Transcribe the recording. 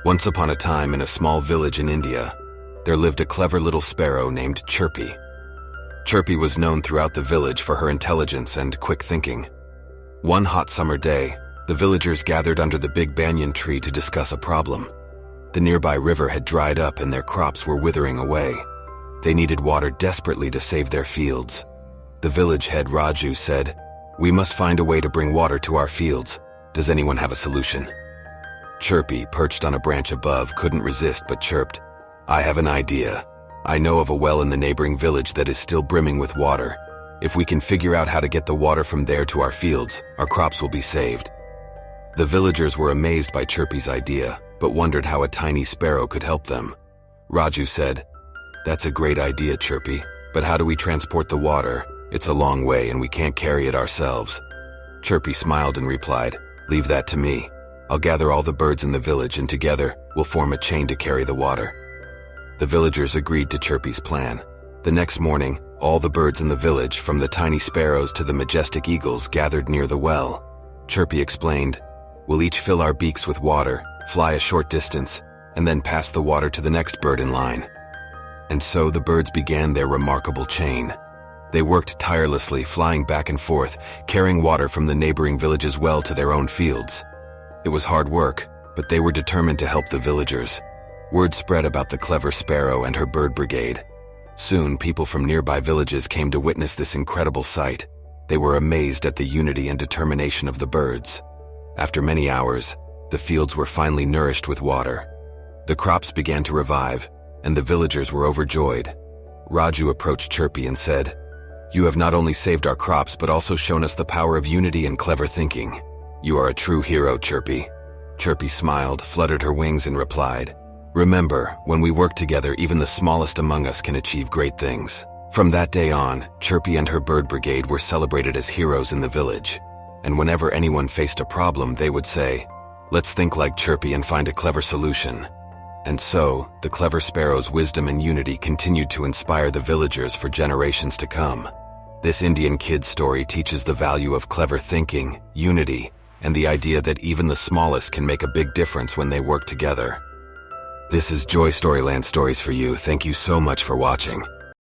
Once upon a time, in a small village in India, there lived a clever little sparrow named Chirpy. Chirpy was known throughout the village for her intelligence and quick thinking. One hot summer day, the villagers gathered under the big banyan tree to discuss a problem. The nearby river had dried up and their crops were withering away. They needed water desperately to save their fields. The village head Raju said, "We must find a way to bring water to our fields. Does anyone have a solution?" Chirpy, perched on a branch above, couldn't resist but chirped, "I have an idea. I know of a well in the neighboring village that is still brimming with water. If we can figure out how to get the water from there to our fields, our crops will be saved." The villagers were amazed by Chirpy's idea, but wondered how a tiny sparrow could help them. Raju said, "That's a great idea, Chirpy, but how do we transport the water? It's a long way and we can't carry it ourselves." Chirpy smiled and replied, "Leave that to me. I'll gather all the birds in the village and together we'll form a chain to carry the water." The villagers agreed to Chirpy's plan. The next morning, all the birds in the village, from the tiny sparrows to the majestic eagles, gathered near the well. Chirpy explained, "We'll each fill our beaks with water, fly a short distance, and then pass the water to the next bird in line." And so the birds began their remarkable chain. They worked tirelessly, flying back and forth, carrying water from the neighboring village's well to their own fields. It was hard work, but they were determined to help the villagers. Word spread about the clever sparrow and her bird brigade. Soon, people from nearby villages came to witness this incredible sight. They were amazed at the unity and determination of the birds. After many hours, the fields were finally nourished with water. The crops began to revive, and the villagers were overjoyed. Raju approached Chirpy and said, "You have not only saved our crops but also shown us the power of unity and clever thinking. You are a true hero, Chirpy." Chirpy smiled, fluttered her wings, and replied, "Remember, when we work together, even the smallest among us can achieve great things." From that day on, Chirpy and her bird brigade were celebrated as heroes in the village. And whenever anyone faced a problem, they would say, "Let's think like Chirpy and find a clever solution." And so, the clever sparrow's wisdom and unity continued to inspire the villagers for generations to come. This Indian kid's story teaches the value of clever thinking, unity, and the idea that even the smallest can make a big difference when they work together. This is Joy Storyland Stories for you. Thank you so much for watching.